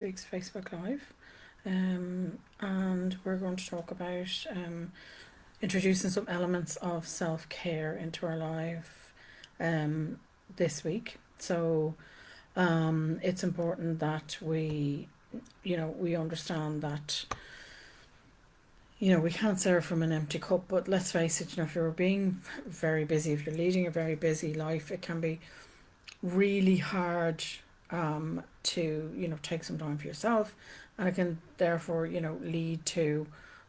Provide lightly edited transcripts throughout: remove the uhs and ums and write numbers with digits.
week's Facebook Live, and we're going to talk about introducing some elements of self care into our life this week. So it's important that we understand that we can't serve from an empty cup. But let's face it, if you're being very busy, if you're leading a very busy life, it can be really hard to take some time for yourself, and it can therefore lead to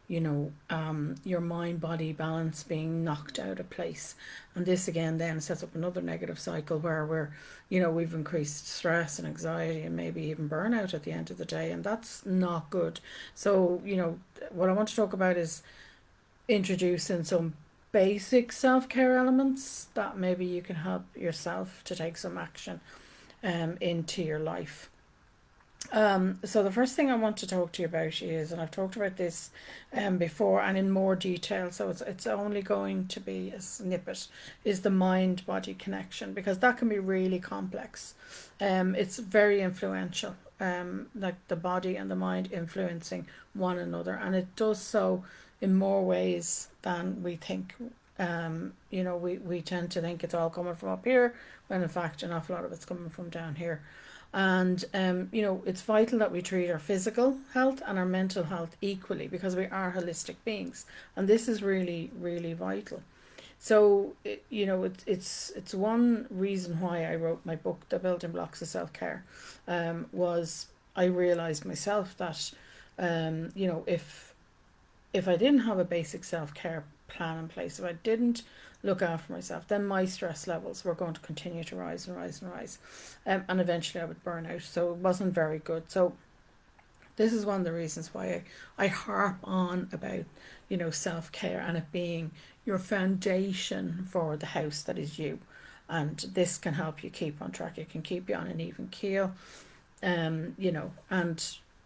your mind body balance being knocked out of place, and this again then sets up another negative cycle where we've increased stress and anxiety and maybe even burnout at the end of the day, and that's not good. So what I want to talk about is introducing some basic self-care elements that maybe you can help yourself to take some action into your life. So the first thing I want to talk to you about is, and I've talked about this before and in more detail, so it's only going to be a snippet, is the mind body connection, because that can be really complex. It's very influential, like the body and the mind influencing one another, and it does so in more ways than we think. We tend to think it's all coming from up here, when in fact an awful lot of it's coming from down here. And it's vital that we treat our physical health and our mental health equally, because we are holistic beings, and this is really, really vital. So it's one reason why I wrote my book, The Building Blocks of Self Care. Was I realized myself that if I didn't have a basic self care plan in place, if I didn't look after myself, then my stress levels were going to continue to rise and rise and rise, and eventually I would burn out. So it wasn't very good. So this is one of the reasons why I harp on about self care and it being your foundation for the house that is you, and this can help you keep on track. It can keep you on an even keel, and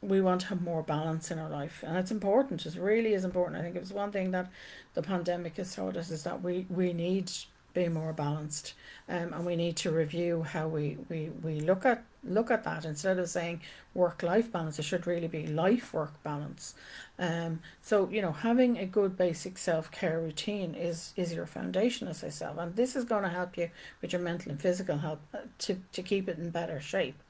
we want to have more balance in our life, and it's important. It really is important. I think it was one thing that the pandemic has taught us, is that we need to be more balanced, and we need to review how we look at that. Instead of saying work life balance, it should really be life work balance. So having a good basic self-care routine is your foundation, as I said, and this is going to help you with your mental and physical health, to keep it in better shape.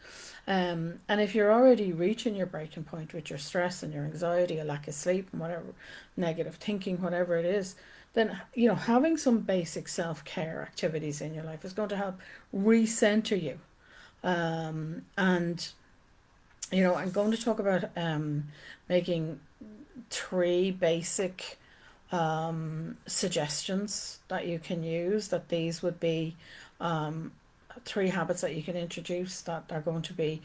And if you're already reaching your breaking point with your stress and your anxiety, a lack of sleep, and whatever, negative thinking, whatever it is, then having some basic self-care activities in your life is going to help recenter you. And I'm going to talk about making three basic suggestions that you can use. That these would be three habits that you can introduce that are going to be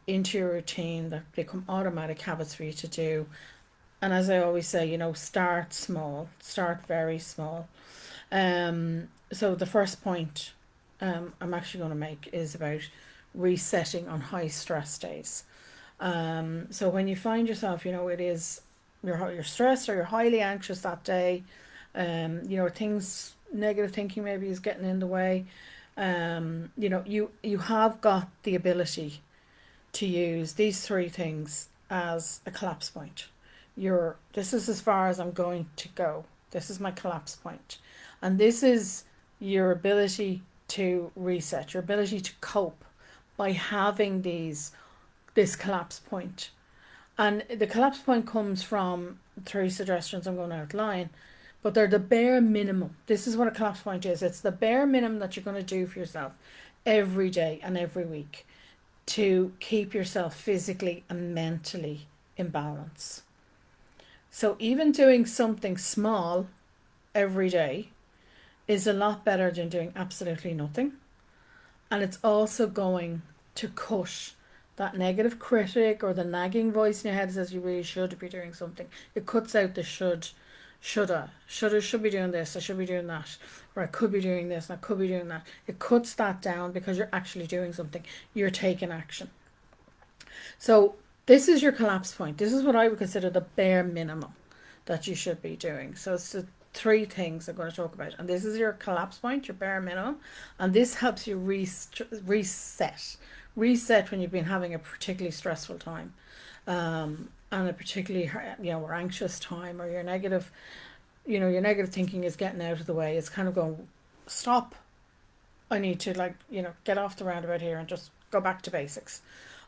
into your routine, that become automatic habits for you to do. And as I always say, start small, start very small. So the first point I'm actually going to make is about resetting on high stress days. So when you find yourself, it is you're stressed or you're highly anxious that day, things, negative thinking maybe is getting in the way. You have got the ability to use these three things as a collapse point. This is as far as I'm going to go. This is my collapse point. And this is your ability to reset, your ability to cope by having this collapse point. And the collapse point comes from three suggestions I'm going to outline, but they're the bare minimum. This is what a collapse point is. It's the bare minimum that you're going to do for yourself every day and every week to keep yourself physically and mentally in balance. So even doing something small every day is a lot better than doing absolutely nothing. And it's also going to cut that negative critic or the nagging voice in your head that says you really should be doing something. It cuts out the should be doing this, I should be doing that, or I could be doing this and I could be doing that. It cuts that down because you're actually doing something. You're taking action. So this is your collapse point. This is what I would consider the bare minimum that you should be doing. So it's the three things I'm going to talk about, and this is your collapse point, your bare minimum, and this helps you reset, reset when you've been having a particularly stressful time, and a particularly, or anxious time, or your negative, your negative thinking is getting out of the way. It's kind of going, stop. I need to, get off the roundabout here and just go back to basics.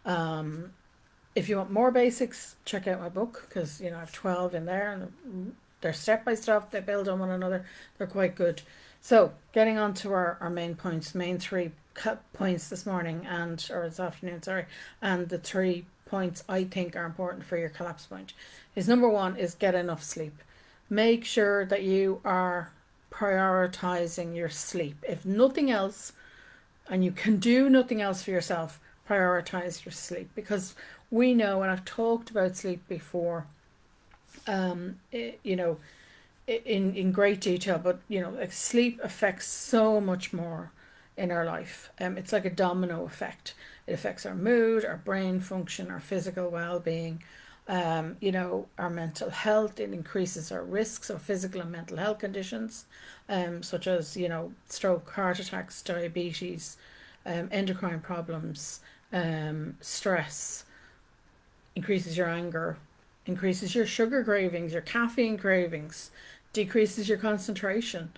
If you want more basics, check out my book, because I have 12 in there, and they're step by step. They build on one another. They're quite good. So, getting on to our main points, main three points this morning, or this afternoon, sorry, and the 3 points I think are important for your collapse point is, number one is get enough sleep. Make sure that you are prioritizing your sleep. If nothing else, and you can do nothing else for yourself, prioritize your sleep, because we know, and I've talked about sleep before, in great detail, but sleep affects so much more in our life. It's like a domino effect. It affects our mood, our brain function, our physical well-being, our mental health. It increases our risks of physical and mental health conditions, such as stroke, heart attacks, diabetes, endocrine problems, stress. Increases your anger, increases your sugar cravings, your caffeine cravings, decreases your concentration.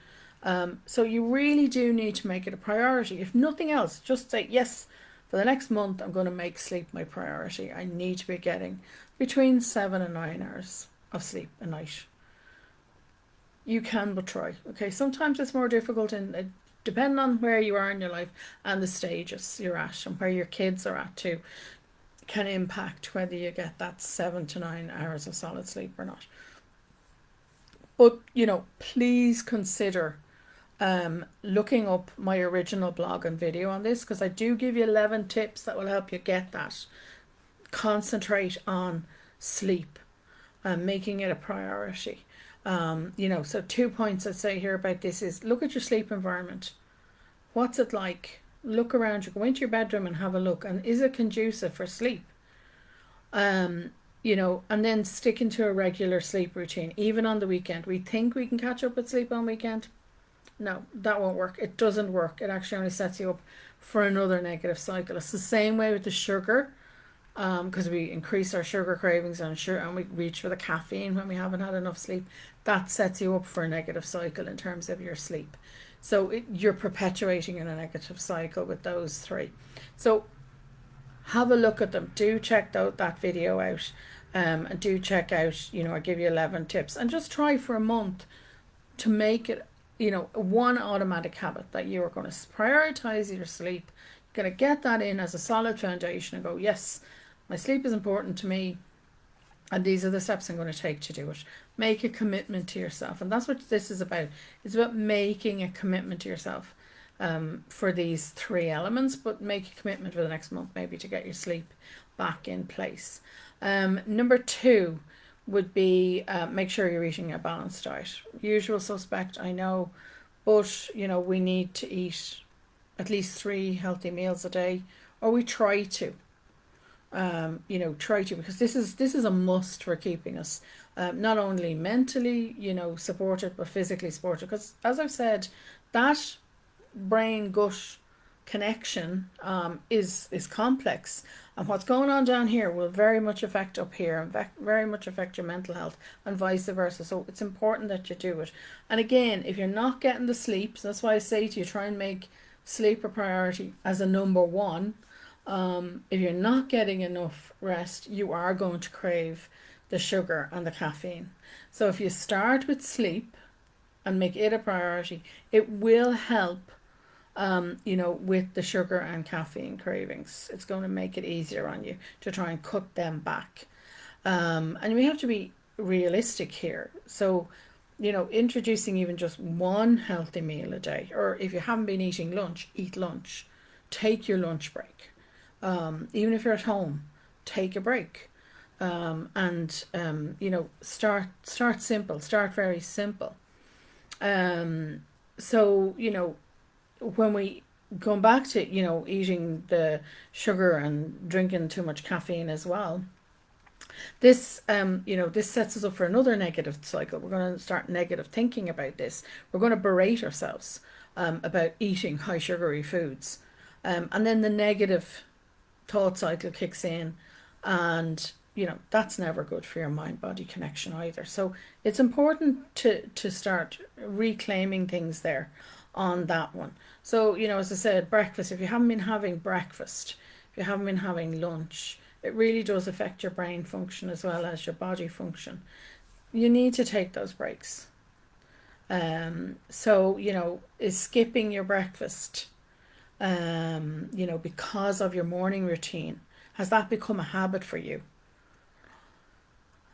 So you really do need to make it a priority. If nothing else, just say, yes, for the next month, I'm going to make sleep my priority. I need to be getting between 7 and 9 hours of sleep a night. You can but try. Okay, sometimes it's more difficult, and depending on where you are in your life and the stages you're at and where your kids are at too, can impact whether you get that 7 to 9 hours of solid sleep or not. But please consider looking up my original blog and video on this, because I do give you 11 tips that will help you get that. Concentrate on sleep and making it a priority. So 2 points I'd say here about this is, look at your sleep environment. What's it like? Look around you, go into your bedroom and have a look, and is it conducive for sleep? And then stick into a regular sleep routine, even on the weekend. We think we can catch up with sleep on weekend. No, that won't work. It doesn't work. It actually only sets you up for another negative cycle. It's the same way with the sugar, because we increase our sugar cravings and we reach for the caffeine when we haven't had enough sleep. That sets you up for a negative cycle in terms of your sleep. So you're perpetuating in a negative cycle with those 3. So have a look at them. Do check that video out, and do check out, I give you 11 tips, and just try for a month to make it, one automatic habit that you are going to prioritize your sleep. You're going to get that in as a solid foundation and go, yes, my sleep is important to me, and these are the steps I'm going to take to do it. Make a commitment to yourself. And that's what this is about. It's about making a commitment to yourself, for these 3 elements, but make a commitment for the next month maybe to get your sleep back in place. Number 2 would be, make sure you're eating a balanced diet. Usual suspect, I know, but we need to eat at least 3 healthy meals a day, or we try to. Because this is a must for keeping us not only mentally supported, but physically supported, because as I've said, that brain gut connection is complex, and what's going on down here will very much affect up here, and very much affect your mental health, and vice versa. So it's important that you do it. And again, if you're not getting the sleep, so that's why I say to you, try and make sleep a priority as a number 1. If you're not getting enough rest, you are going to crave the sugar and the caffeine. So if you start with sleep and make it a priority, it will help with the sugar and caffeine cravings. It's going to make it easier on you to try and cut them back. And we have to be realistic here. So, introducing even just 1 healthy meal a day, or if you haven't been eating lunch, eat lunch. Take your lunch break. Even if you're at home, take a break. Start simple. Start very simple. When we go back to, eating the sugar and drinking too much caffeine as well, this sets us up for another negative cycle. We're going to start negative thinking about this. We're going to berate ourselves about eating high sugary foods. And then the negative thought cycle kicks in, and that's never good for your mind body connection either. So it's important to start reclaiming things there on that one. So as I said, breakfast, if you haven't been having breakfast, if you haven't been having lunch, it really does affect your brain function as well as your body function. You need to take those breaks. So is skipping your breakfast because of your morning routine, has that become a habit for you?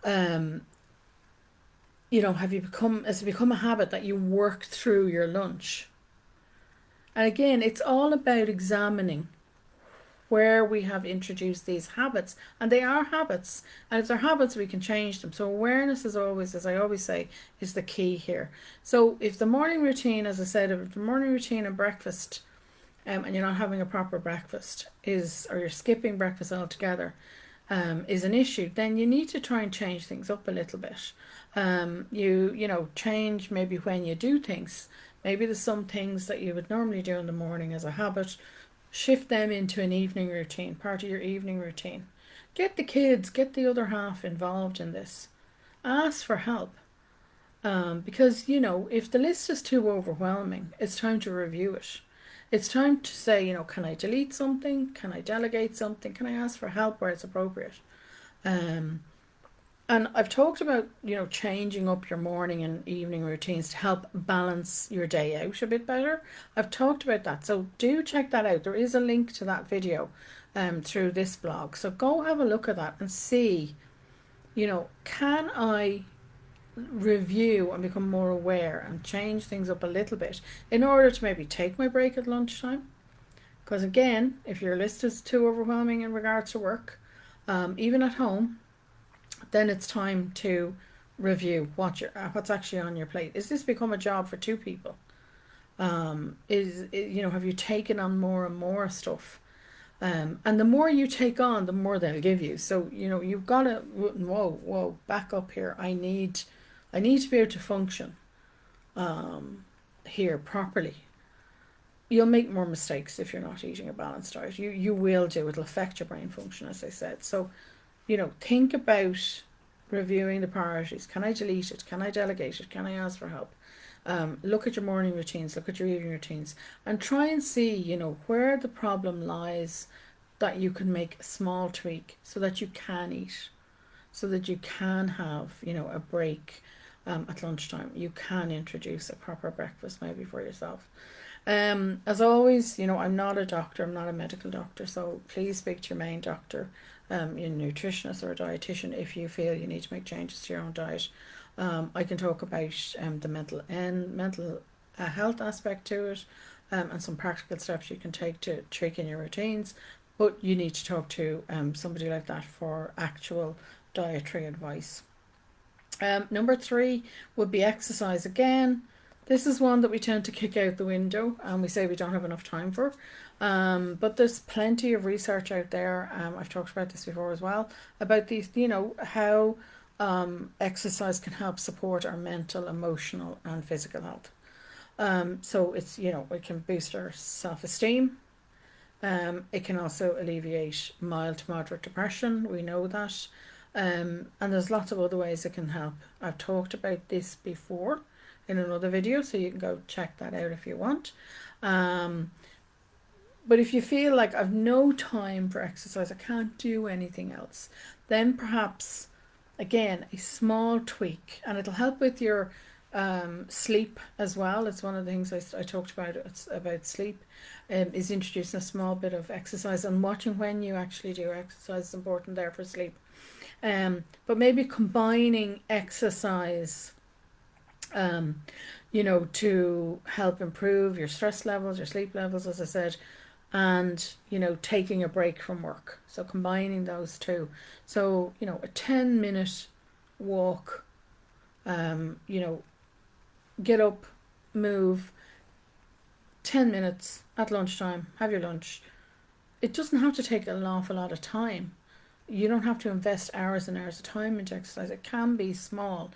Has it become a habit that you work through your lunch? And again, it's all about examining where we have introduced these habits, and they are habits, and if they're habits, we can change them. So awareness is always, as I always say, is the key here. So if the morning routine, as I said, if the morning routine and breakfast, and you're not having a proper breakfast, or you're skipping breakfast altogether, is an issue, then you need to try and change things up a little bit. Change maybe when you do things. Maybe there's some things that you would normally do in the morning as a habit, shift them into an evening routine, part of your evening routine. Get the kids, get the other half involved in this. Ask for help. Because, if the list is too overwhelming, it's time to review it. It's time to say, can I delete something? Can I delegate something? Can I ask for help where it's appropriate? And I've talked about, changing up your morning and evening routines to help balance your day out a bit better. I've talked about that. So do check that out. There is a link to that video through this blog. So go have a look at that and see, can I review and become more aware and change things up a little bit in order to maybe take my break at lunchtime? Because again, if your list is too overwhelming in regards to work, even at home, then it's time to review what's actually on your plate. Is this become a job for two people? Have you taken on more and more stuff? And the more you take on, the more they'll give you. So you've got to back up here. I need to be able to function here properly. You'll make more mistakes if you're not eating a balanced diet. You will do. It'll affect your brain function, as I said. So think about reviewing the priorities. Can I delete it? Can I delegate it? Can I ask for help? Look at your morning routines, look at your evening routines, and try and see, where the problem lies, that you can make a small tweak so that you can eat, so that you can have, a break at lunchtime. You can introduce a proper breakfast maybe for yourself. As always, I'm not a doctor, I'm not a medical doctor, so please speak to your main doctor, your nutritionist or a dietitian, if you feel you need to make changes to your own diet. I can talk about the mental health aspect to it, and some practical steps you can take to tweak in your routines, but you need to talk to somebody like that for actual dietary advice. Number 3 would be exercise. Again, this is one that we tend to kick out the window and we say we don't have enough time for. But there's plenty of research out there. I've talked about this before as well, about these, how exercise can help support our mental, emotional and physical health. So it's, it can boost our self-esteem. It can also alleviate mild to moderate depression. We know that. And there's lots of other ways it can help. I've talked about this before in another video, so you can go check that out if you want. But if you feel like I've no time for exercise, I can't do anything else, then perhaps, again, a small tweak, and it'll help with your sleep as well. It's one of the things I talked about. It's about sleep, is introducing a small bit of exercise, and watching when you actually do exercise is important there for sleep. But maybe combining exercise to help improve your stress levels, your sleep levels, as I said, and taking a break from work. So combining those two. So a 10-minute walk, get up, move, 10 minutes at lunchtime, have your lunch. It doesn't have to take an awful lot of time. You don't have to invest hours and hours of time into exercise. It can be small.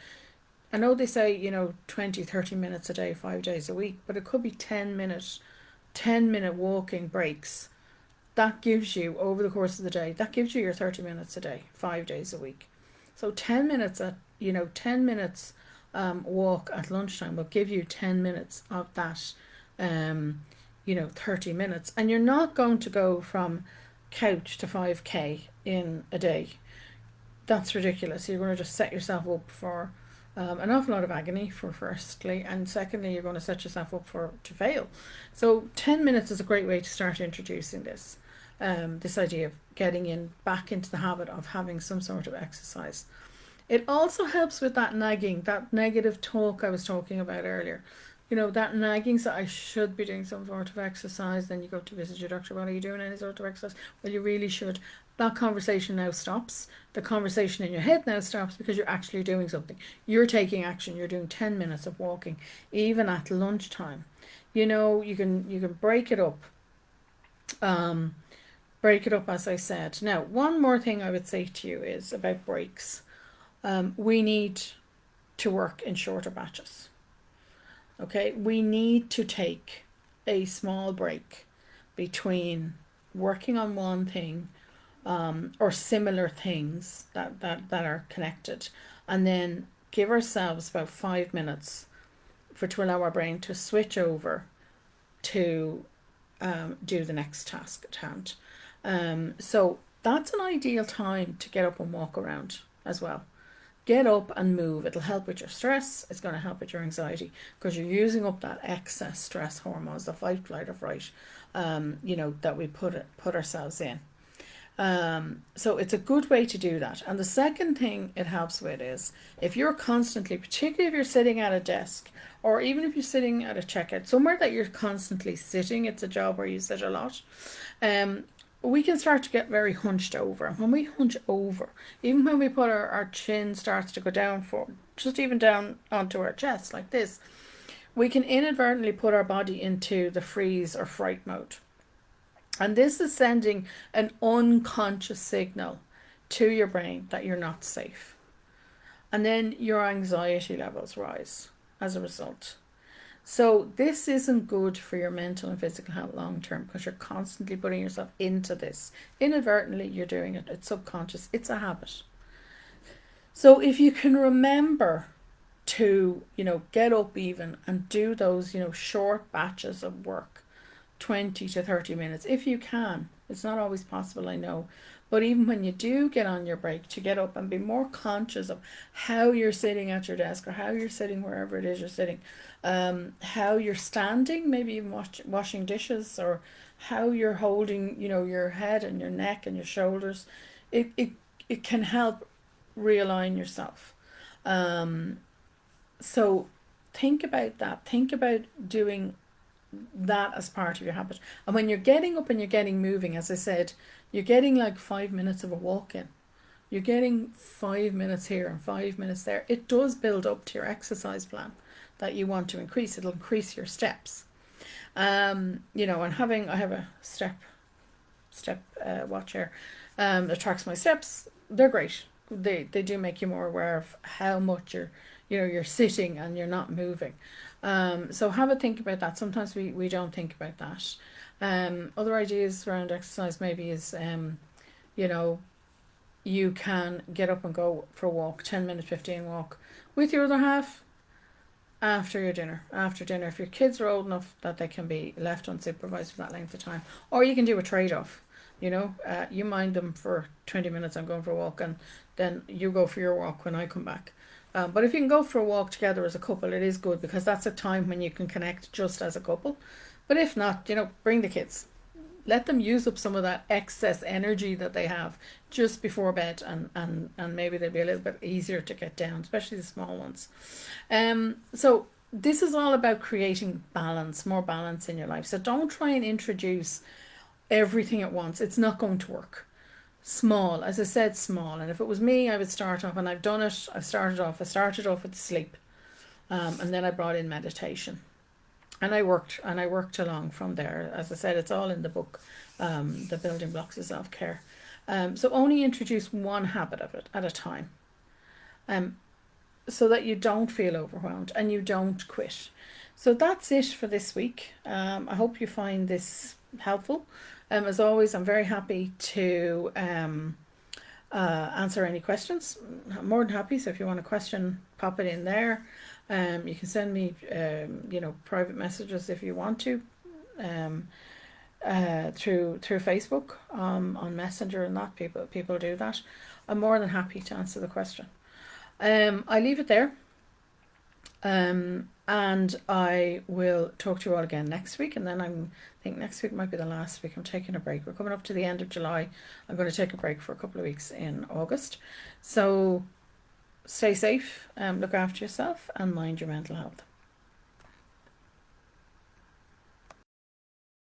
I know they say 20-30 minutes a day, 5 days a week, but it could be 10 minute walking breaks that gives you, over the course of the day, that gives you your 30 minutes a day, 5 days a week. So 10 minutes 10 minutes walk at lunchtime will give you 10 minutes of that, 30 minutes. And you're not going to go from couch to 5K in a day. That's ridiculous. You're going to just set yourself up for an awful lot of agony, for firstly, and secondly, you're going to set yourself up to fail. So 10 minutes is a great way to start introducing this idea of getting back into the habit of having some sort of exercise. It also helps with that nagging, that negative talk I was talking about earlier. That nagging, so I should be doing some sort of exercise. Then you go to visit your doctor. Well, are you doing any sort of exercise? Well, you really should. That conversation now stops. The conversation in your head now stops because you're actually doing something. You're taking action. You're doing 10 minutes of walking, even at lunchtime. You can break it up. Break it up, as I said. Now, one more thing I would say to you is about breaks. We need to work in shorter batches. Okay, we need to take a small break between working on one thing or similar things that are connected, and then give ourselves about 5 minutes to allow our brain to switch over to do the next task at hand. So that's an ideal time to get up and walk around as well. Get up and move. It'll help with your stress. It's going to help with your anxiety because you're using up that excess stress hormones, the fight, flight, or fright, that we put ourselves in. So it's a good way to do that. And the second thing it helps with is if you're constantly, particularly if you're sitting at a desk or even if you're sitting at a checkout, somewhere that you're constantly sitting, it's a job where you sit a lot, we can start to get very hunched over. And when we hunch over, even when we put our chin starts to go down just even down onto our chest like this, we can inadvertently put our body into the freeze or fright mode. And this is sending an unconscious signal to your brain that you're not safe. And then your anxiety levels rise as a result. So this isn't good for your mental and physical health long term because you're constantly putting yourself into this. Inadvertently, you're doing it. It's subconscious. It's a habit. So if you can remember to, get up even and do those, short batches of work, 20 to 30 minutes, if you can. It's not always possible, I know. But even when you do get on your break, to get up and be more conscious of how you're sitting at your desk or how you're sitting wherever it is you're sitting, how you're standing, maybe even washing dishes, or how you're holding, your head and your neck and your shoulders. It can help realign yourself. So think about that. Think about doing that as part of your habit. And when you're getting up and you're getting moving, as I said, you're getting like 5 minutes of a walk in. You're getting 5 minutes here and 5 minutes there. It does build up to your exercise plan that you want to increase. It'll increase your steps. And I have a step watch here that tracks my steps. They're great. They do make you more aware of how much you're sitting and you're not moving. So have a think about that. Sometimes we don't think about that. Other ideas around exercise maybe is, you can get up and go for a walk, 10 minute, 15 walk with your other half after your dinner. After dinner, if your kids are old enough that they can be left unsupervised for that length of time, or you can do a trade-off. You mind them for 20 minutes, I'm going for a walk, and then you go for your walk when I come back. But if you can go for a walk together as a couple, it is good because that's a time when you can connect just as a couple. But if not, bring the kids. Let them use up some of that excess energy that they have just before bed, and maybe they'll be a little bit easier to get down, especially the small ones. So this is all about creating balance, more balance in your life. So don't try and introduce everything at once. It's not going to work. Small, as I said, small. And if it was me, I would start off, and I've done it. I started off with sleep, and then I brought in meditation, and I worked along from there. As I said, it's all in the book, The Building Blocks of Self-Care. So only introduce one habit of it at a time, so that you don't feel overwhelmed and you don't quit. So that's it for this week. I hope you find this helpful. As always, I'm very happy to answer any questions. I'm more than happy. So if you want a question, pop it in there. You can send me, private messages if you want to, through Facebook, on Messenger and that. People do that. I'm more than happy to answer the question. I leave it there. And I will talk to you all again next week, and then I think next week might be the last week. I'm taking a break. We're coming up to the end of July. I'm going to take a break for a couple of weeks in August. So stay safe, look after yourself, and mind your mental health.